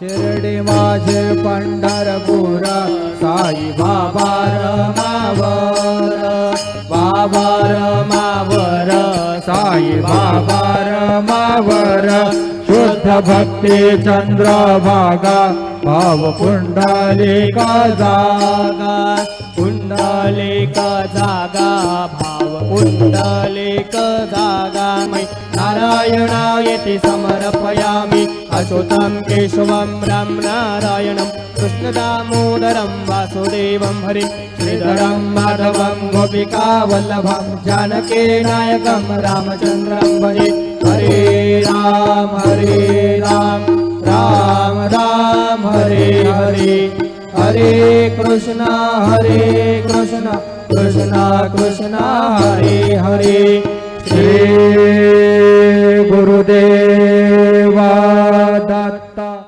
शिर्डी माझे पंढरपूर साई बाबा रमावर, बाबा रमावर, साई बाबा रमावर, शुद्ध भक्ती चंद्रभागा भाव पुंडलिका जागा, पुंडलिका जागा भाव पुंडलिका जागा। मै नारायणायति समर्पयामि अच्युतं केशवं राम नारायणं कृष्ण दामोदरं वासुदेवं हरिं श्रीधरं माधवं गोपिका वल्लभं जानकी नायकं रामचन्द्रं भजे। हरे राम राम राम हरे हरे, हरे कृष्ण कृष्ण कृष्ण हरे हरे। श्री गुरुदेवा दत्ता।